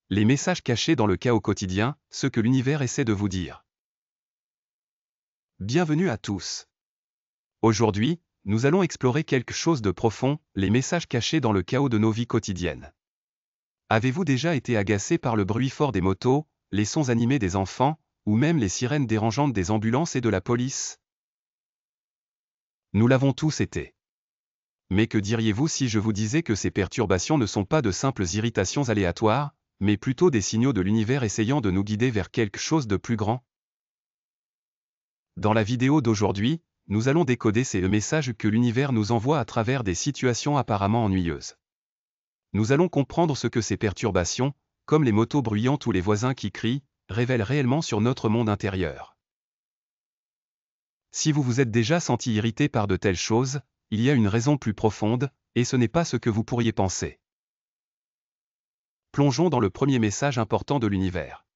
Les messages cachés dans le chaos quotidien, ce que l'univers essaie de vous dire. Bienvenue à tous. Aujourd'hui, nous allons explorer quelque chose de profond, les messages cachés dans le chaos de nos vies quotidiennes. Avez-vous déjà été agacé par le bruit fort des motos, les sons animés des enfants, ou même les sirènes dérangeantes des ambulances et de la police? Nous l'avons tous été. Mais que diriez-vous si je vous disais que ces perturbations ne sont pas de simples irritations aléatoires, mais plutôt des signaux de l'univers essayant de nous guider vers quelque chose de plus grand? Dans la vidéo d'aujourd'hui, nous allons décoder ces messages que l'univers nous envoie à travers des situations apparemment ennuyeuses. Nous allons comprendre ce que ces perturbations, comme les motos bruyantes ou les voisins qui crient, révèlent réellement sur notre monde intérieur. Si vous vous êtes déjà senti irrité par de telles choses, il y a une raison plus profonde, et ce n'est pas ce que vous pourriez penser. Plongeons dans le premier message important de l'univers.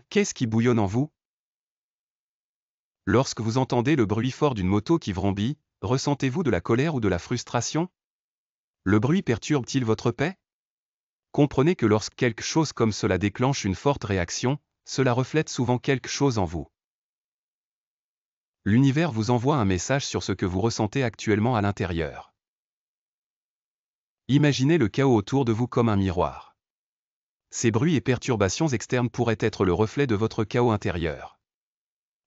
Qu'est-ce qui bouillonne en vous? Lorsque vous entendez le bruit fort d'une moto qui vrombit, ressentez-vous de la colère ou de la frustration? Le bruit perturbe-t-il votre paix? Comprenez que lorsque quelque chose comme cela déclenche une forte réaction, cela reflète souvent quelque chose en vous. L'univers vous envoie un message sur ce que vous ressentez actuellement à l'intérieur. Imaginez le chaos autour de vous comme un miroir. Ces bruits et perturbations externes pourraient être le reflet de votre chaos intérieur.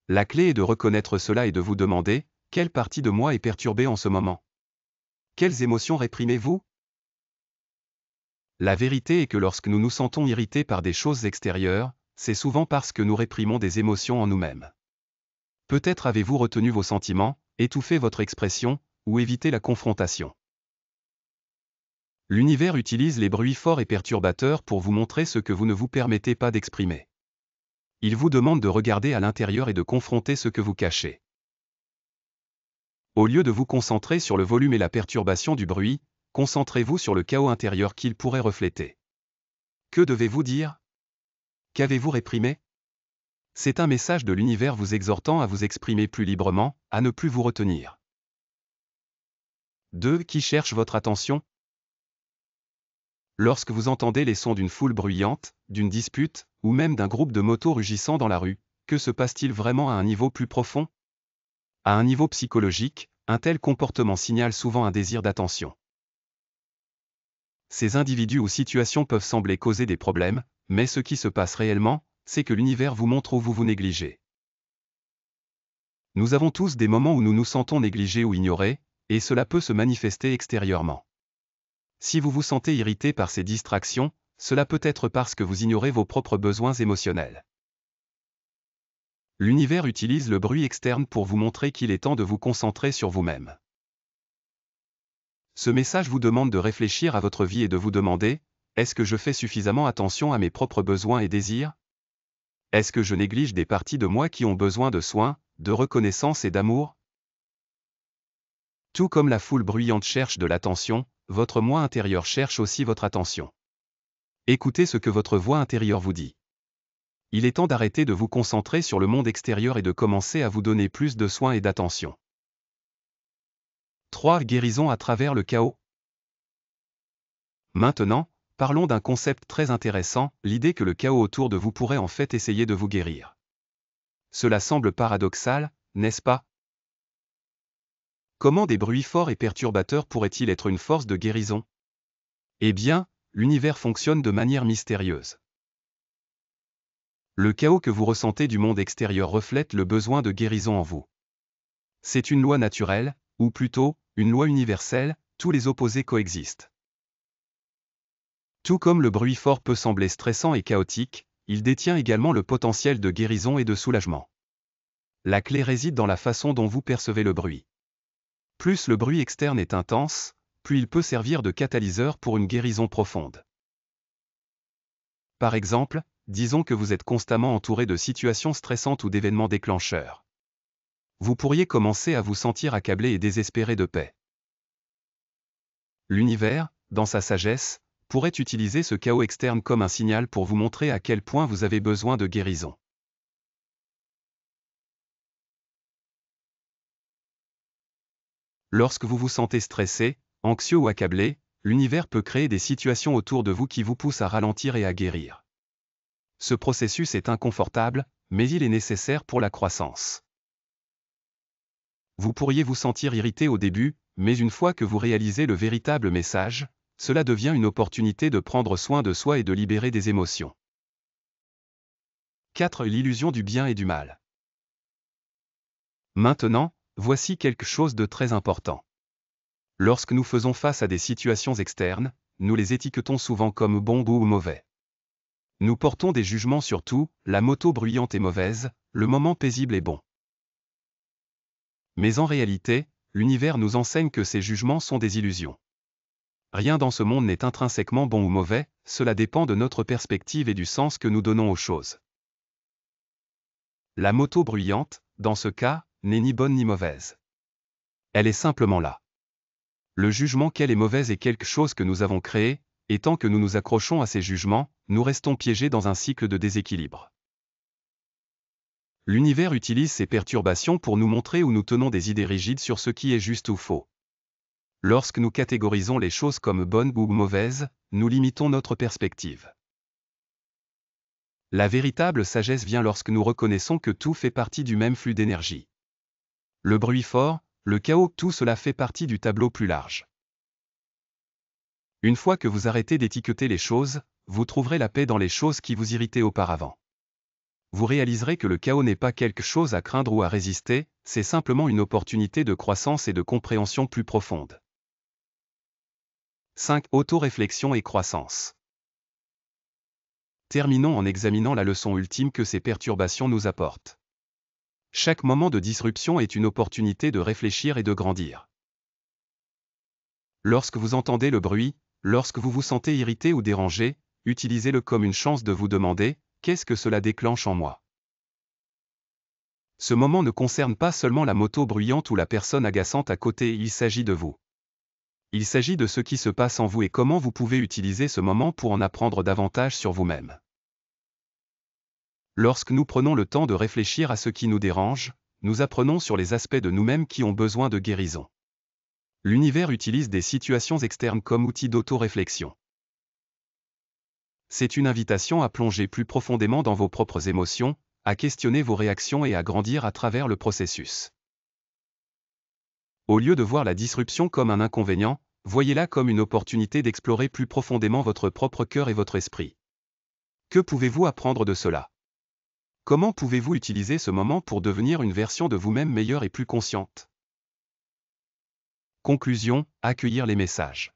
La clé est de reconnaître cela et de vous demander, quelle partie de moi est perturbée en ce moment? Quelles émotions réprimez-vous? La vérité est que lorsque nous nous sentons irrités par des choses extérieures, c'est souvent parce que nous réprimons des émotions en nous-mêmes. Peut-être avez-vous retenu vos sentiments, étouffé votre expression, ou évité la confrontation. L'univers utilise les bruits forts et perturbateurs pour vous montrer ce que vous ne vous permettez pas d'exprimer. Il vous demande de regarder à l'intérieur et de confronter ce que vous cachez. Au lieu de vous concentrer sur le volume et la perturbation du bruit, concentrez-vous sur le chaos intérieur qu'il pourrait refléter. Que devez-vous dire? Qu'avez-vous réprimé? C'est un message de l'univers vous exhortant à vous exprimer plus librement, à ne plus vous retenir. 2. Qui cherche votre attention? Lorsque vous entendez les sons d'une foule bruyante, d'une dispute, ou même d'un groupe de motos rugissant dans la rue, que se passe-t-il vraiment à un niveau plus profond? À un niveau psychologique, un tel comportement signale souvent un désir d'attention. Ces individus ou situations peuvent sembler causer des problèmes, mais ce qui se passe réellement, c'est que l'univers vous montre où vous vous négligez. Nous avons tous des moments où nous nous sentons négligés ou ignorés, et cela peut se manifester extérieurement. Si vous vous sentez irrité par ces distractions, cela peut être parce que vous ignorez vos propres besoins émotionnels. L'univers utilise le bruit externe pour vous montrer qu'il est temps de vous concentrer sur vous-même. Ce message vous demande de réfléchir à votre vie et de vous demander, est-ce que je fais suffisamment attention à mes propres besoins et désirs? Est-ce que je néglige des parties de moi qui ont besoin de soins, de reconnaissance et d'amour? Tout comme la foule bruyante cherche de l'attention, votre moi intérieur cherche aussi votre attention. Écoutez ce que votre voix intérieure vous dit. Il est temps d'arrêter de vous concentrer sur le monde extérieur et de commencer à vous donner plus de soins et d'attention. 3. Guérison à travers le chaos. Maintenant, parlons d'un concept très intéressant, l'idée que le chaos autour de vous pourrait en fait essayer de vous guérir. Cela semble paradoxal, n'est-ce pas? Comment des bruits forts et perturbateurs pourraient-ils être une force de guérison? Eh bien, l'univers fonctionne de manière mystérieuse. Le chaos que vous ressentez du monde extérieur reflète le besoin de guérison en vous. C'est une loi naturelle, ou plutôt, une loi universelle, tous les opposés coexistent. Tout comme le bruit fort peut sembler stressant et chaotique, il détient également le potentiel de guérison et de soulagement. La clé réside dans la façon dont vous percevez le bruit. Plus le bruit externe est intense, plus il peut servir de catalyseur pour une guérison profonde. Par exemple, disons que vous êtes constamment entouré de situations stressantes ou d'événements déclencheurs. Vous pourriez commencer à vous sentir accablé et désespéré de paix. L'univers, dans sa sagesse, pourrait utiliser ce chaos externe comme un signal pour vous montrer à quel point vous avez besoin de guérison. Lorsque vous vous sentez stressé, anxieux ou accablé, l'univers peut créer des situations autour de vous qui vous poussent à ralentir et à guérir. Ce processus est inconfortable, mais il est nécessaire pour la croissance. Vous pourriez vous sentir irrité au début, mais une fois que vous réalisez le véritable message, cela devient une opportunité de prendre soin de soi et de libérer des émotions. 4. L'illusion du bien et du mal. Maintenant, voici quelque chose de très important. Lorsque nous faisons face à des situations externes, nous les étiquetons souvent comme bons ou mauvais. Nous portons des jugements sur tout, la moto bruyante est mauvaise, le moment paisible est bon. Mais en réalité, l'univers nous enseigne que ces jugements sont des illusions. Rien dans ce monde n'est intrinsèquement bon ou mauvais, cela dépend de notre perspective et du sens que nous donnons aux choses. La moto bruyante, dans ce cas, n'est ni bonne ni mauvaise. Elle est simplement là. Le jugement qu'elle est mauvaise est quelque chose que nous avons créé, et tant que nous nous accrochons à ces jugements, nous restons piégés dans un cycle de déséquilibre. L'univers utilise ces perturbations pour nous montrer où nous tenons des idées rigides sur ce qui est juste ou faux. Lorsque nous catégorisons les choses comme bonnes ou mauvaises, nous limitons notre perspective. La véritable sagesse vient lorsque nous reconnaissons que tout fait partie du même flux d'énergie. Le bruit fort, le chaos, tout cela fait partie du tableau plus large. Une fois que vous arrêtez d'étiqueter les choses, vous trouverez la paix dans les choses qui vous irritaient auparavant. Vous réaliserez que le chaos n'est pas quelque chose à craindre ou à résister, c'est simplement une opportunité de croissance et de compréhension plus profonde. 5. Autoréflexion et croissance. Terminons en examinant la leçon ultime que ces perturbations nous apportent. Chaque moment de disruption est une opportunité de réfléchir et de grandir. Lorsque vous entendez le bruit, lorsque vous vous sentez irrité ou dérangé, utilisez-le comme une chance de vous demander « Qu'est-ce que cela déclenche en moi ?» Ce moment ne concerne pas seulement la moto bruyante ou la personne agaçante à côté, il s'agit de vous. Il s'agit de ce qui se passe en vous et comment vous pouvez utiliser ce moment pour en apprendre davantage sur vous-même. Lorsque nous prenons le temps de réfléchir à ce qui nous dérange, nous apprenons sur les aspects de nous-mêmes qui ont besoin de guérison. L'univers utilise des situations externes comme outil d'auto-réflexion. C'est une invitation à plonger plus profondément dans vos propres émotions, à questionner vos réactions et à grandir à travers le processus. Au lieu de voir la disruption comme un inconvénient, voyez-la comme une opportunité d'explorer plus profondément votre propre cœur et votre esprit. Que pouvez-vous apprendre de cela ? Comment pouvez-vous utiliser ce moment pour devenir une version de vous-même meilleure et plus consciente ? Conclusion, accueillir les messages.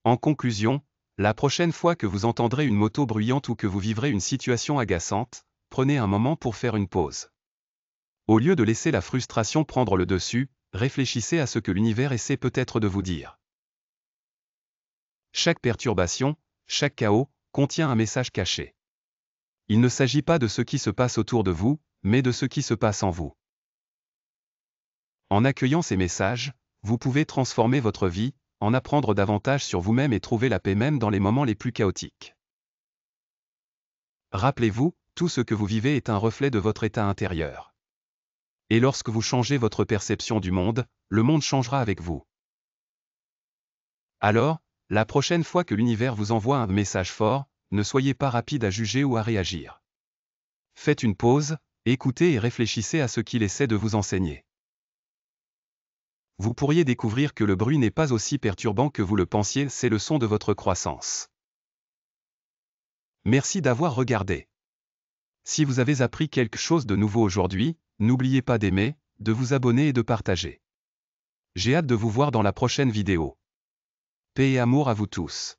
En conclusion, la prochaine fois que vous entendrez une moto bruyante ou que vous vivrez une situation agaçante, prenez un moment pour faire une pause. Au lieu de laisser la frustration prendre le dessus, réfléchissez à ce que l'univers essaie peut-être de vous dire. Chaque perturbation, chaque chaos, contient un message caché. Il ne s'agit pas de ce qui se passe autour de vous, mais de ce qui se passe en vous. En accueillant ces messages, vous pouvez transformer votre vie, en apprendre davantage sur vous-même et trouver la paix même dans les moments les plus chaotiques. Rappelez-vous, tout ce que vous vivez est un reflet de votre état intérieur. Et lorsque vous changez votre perception du monde, le monde changera avec vous. Alors, la prochaine fois que l'univers vous envoie un message fort, ne soyez pas rapide à juger ou à réagir. Faites une pause, écoutez et réfléchissez à ce qu'il essaie de vous enseigner. Vous pourriez découvrir que le bruit n'est pas aussi perturbant que vous le pensiez, c'est le son de votre croissance. Merci d'avoir regardé. Si vous avez appris quelque chose de nouveau aujourd'hui, n'oubliez pas d'aimer, de vous abonner et de partager. J'ai hâte de vous voir dans la prochaine vidéo. Paix et amour à vous tous.